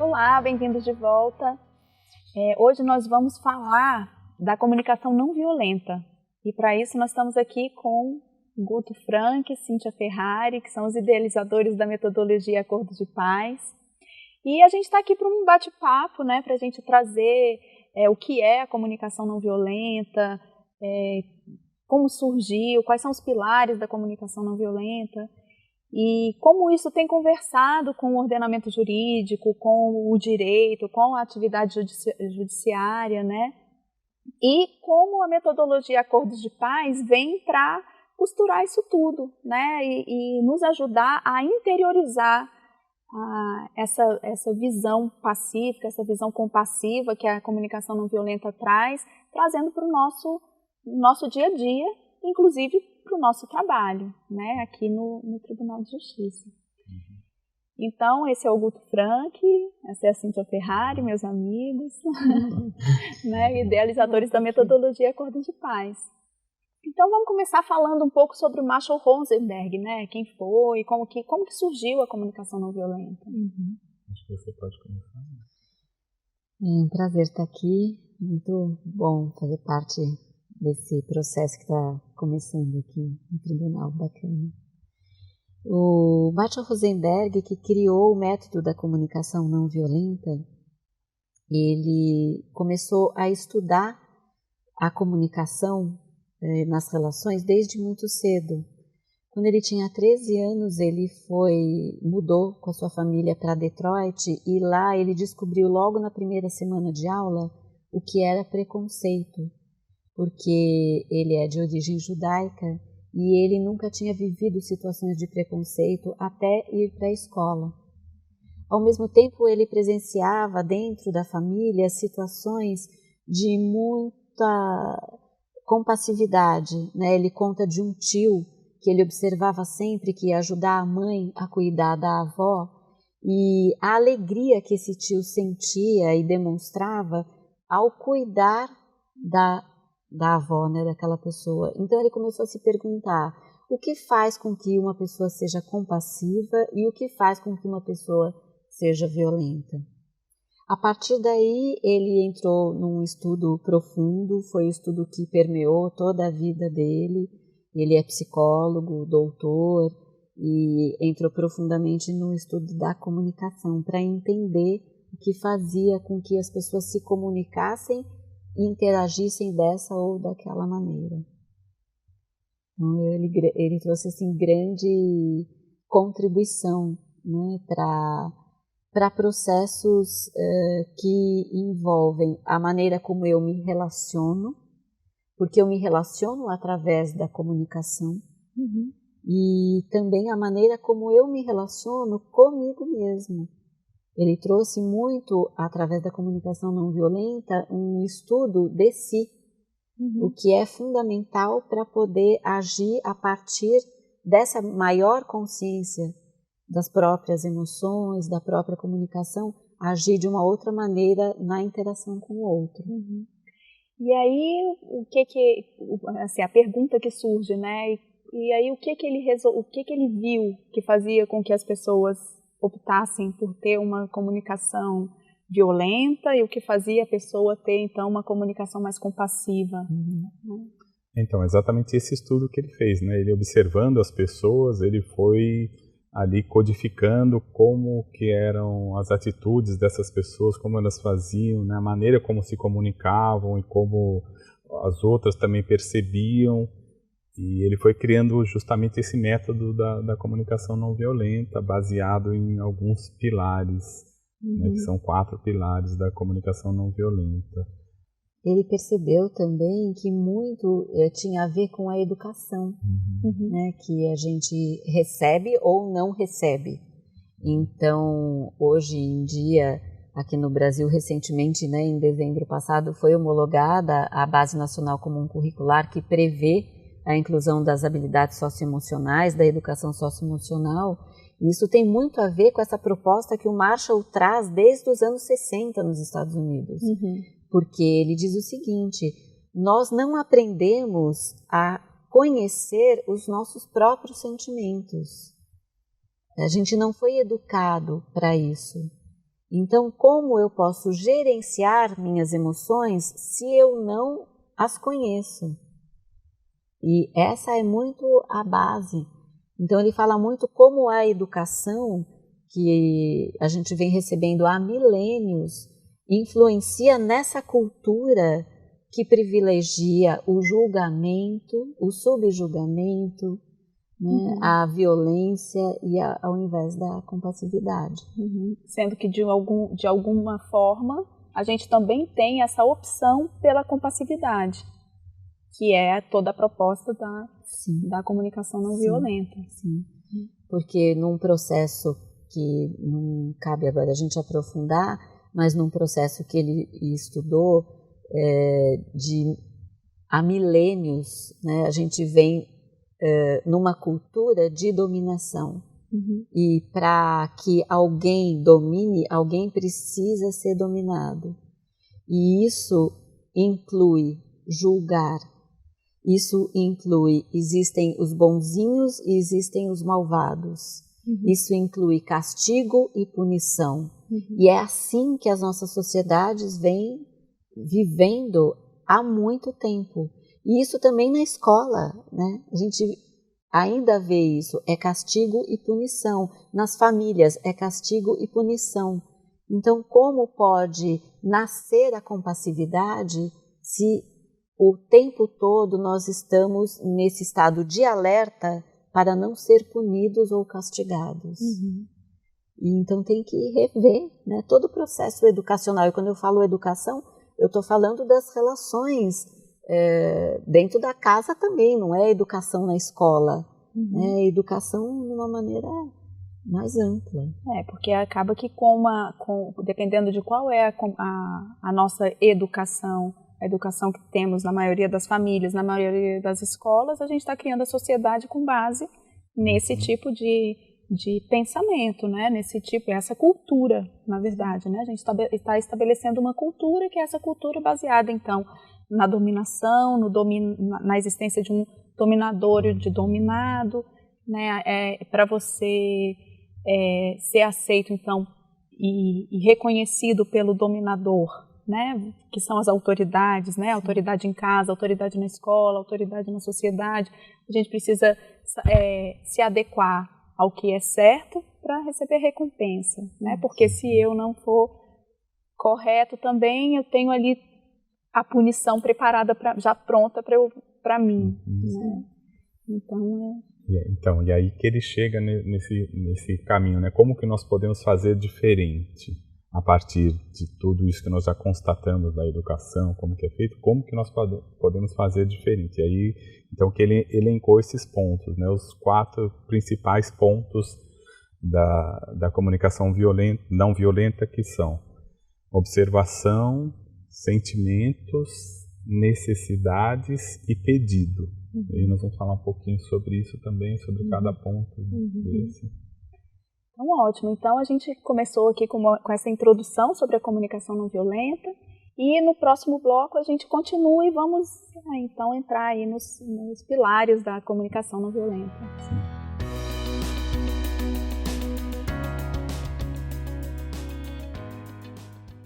Olá, bem-vindos de volta. Hoje nós vamos falar da comunicação não violenta. E para isso nós estamos aqui com Guto Frank e Cíntia Ferrari, que são os idealizadores da metodologia Acordo de Paz. E a gente está aqui para um bate-papo, né, para a gente trazer o que é a comunicação não violenta, como surgiu, quais são os pilares da comunicação não violenta e como isso tem conversado com o ordenamento jurídico, com o direito, com a atividade judiciária, né? E como a metodologia Acordos de Paz vem para costurar isso tudo, né? E nos ajudar a interiorizar essa visão pacífica, essa visão compassiva que a comunicação não violenta traz, trazendo para o nosso dia a dia, inclusive para o nosso trabalho, né, aqui no Tribunal de Justiça. Então, esse é o Guto Frank, essa é a Cíntia Ferrari, meus amigos, né, idealizadores da metodologia Acordo de Paz. Então, vamos começar falando um pouco sobre o Marshall Rosenberg, né, quem foi, como que surgiu a comunicação não violenta. Acho que você pode começar. É um prazer estar aqui, muito bom fazer parte desse processo que está começando aqui no tribunal, bacana. O Marshall Rosenberg, que criou o método da comunicação não violenta, ele começou a estudar a comunicação nas relações desde muito cedo. Quando ele tinha 13 anos, ele mudou com a sua família para Detroit e lá ele descobriu logo na primeira semana de aula o que era preconceito, porque ele é de origem judaica e ele nunca tinha vivido situações de preconceito até ir para a escola. Ao mesmo tempo, ele presenciava dentro da família situações de muita compassividade, né? Ele conta de um tio que ele observava sempre que ia ajudar a mãe a cuidar da avó e a alegria que esse tio sentia e demonstrava ao cuidar da avó, né, daquela pessoa. Então ele começou a se perguntar o que faz com que uma pessoa seja compassiva e o que faz com que uma pessoa seja violenta. A partir daí ele entrou num estudo profundo, foi o estudo que permeou toda a vida dele. Ele é psicólogo, doutor e entrou profundamente no estudo da comunicação para entender o que fazia com que as pessoas se comunicassem e interagissem dessa ou daquela maneira. Então, ele trouxe assim grande contribuição, né, para processos que envolvem a maneira como eu me relaciono, porque eu me relaciono através da comunicação, e também a maneira como eu me relaciono comigo mesmo. Ele trouxe muito, através da comunicação não violenta, um estudo de si, o que é fundamental para poder agir a partir dessa maior consciência das próprias emoções, da própria comunicação, agir de uma outra maneira na interação com o outro. E aí, assim, a pergunta que surge, né? E aí, o que ele viu que fazia com que as pessoas optassem por ter uma comunicação violenta e o que fazia a pessoa ter, então, uma comunicação mais compassiva. Então, exatamente esse estudo que ele fez, né? Ele observando as pessoas, ele foi ali codificando como que eram as atitudes dessas pessoas, como elas faziam, né? A maneira como se comunicavam e como as outras também percebiam. E ele foi criando justamente esse método da comunicação não violenta, baseado em alguns pilares, né, que são 4 pilares da comunicação não violenta. Ele percebeu também que muito tinha a ver com a educação, né, que a gente recebe ou não recebe. Então, hoje em dia, aqui no Brasil, recentemente, né, em dezembro passado, foi homologada a Base Nacional Comum Curricular, que prevê a inclusão das habilidades socioemocionais, da educação socioemocional. E isso tem muito a ver com essa proposta que o Marshall traz desde os anos 60 nos Estados Unidos. Porque ele diz o seguinte: nós não aprendemos a conhecer os nossos próprios sentimentos. A gente não foi educado para isso. Então, como eu posso gerenciar minhas emoções se eu não as conheço? E essa é muito a base. Então, ele fala muito como a educação que a gente vem recebendo há milênios influencia nessa cultura que privilegia o julgamento, o subjugamento, né, a violência ao invés da compassividade. Sendo que de alguma forma a gente também tem essa opção pela compassividade, que é toda a proposta da comunicação não violenta. Sim, porque num processo que não cabe agora a gente aprofundar, mas num processo que ele estudou há milênios, né, a gente vem numa cultura de dominação. E para que alguém domine, alguém precisa ser dominado. E isso inclui julgar. Isso inclui, existem os bonzinhos e existem os malvados. Isso inclui castigo e punição. E é assim que as nossas sociedades vêm vivendo há muito tempo. E isso também na escola, né? A gente ainda vê isso, é castigo e punição. Nas famílias, é castigo e punição. Então, como pode nascer a compassividade se o tempo todo nós estamos nesse estado de alerta para não ser punidos ou castigados? E então tem que rever, né, todo o processo educacional. E quando eu falo educação, eu estou falando das relações dentro da casa também, não é educação na escola, é educação de uma maneira mais ampla. Porque acaba que dependendo de qual é a nossa educação, a educação que temos na maioria das famílias, na maioria das escolas, a gente está criando a sociedade com base nesse tipo de pensamento, né? Essa cultura, na verdade, né? A gente está estabelecendo uma cultura que é essa cultura baseada, então, na dominação, na existência de um dominador e de dominado, né? Para você ser aceito, então, e reconhecido pelo dominador, né? Que são as autoridades, né? Autoridade em casa, autoridade na escola, autoridade na sociedade. A gente precisa se adequar ao que é certo para receber recompensa, né? Porque se eu não for correto também, eu tenho ali a punição preparada, já pronta para mim. Né? Então, e aí que ele chega nesse caminho, né? Como que nós podemos fazer diferente a partir de tudo isso que nós já constatamos da educação, como que é feito, como que nós podemos fazer diferente? E aí, então, que ele elencou esses pontos, né? Os 4 principais pontos da comunicação não violenta, que são observação, sentimentos, necessidades e pedido. E aí nós vamos falar um pouquinho sobre isso também, sobre cada ponto desse. Então, ótimo. Então, a gente começou aqui com essa introdução sobre a comunicação não violenta e no próximo bloco a gente continua e vamos, então, entrar aí nos pilares da comunicação não violenta. Sim.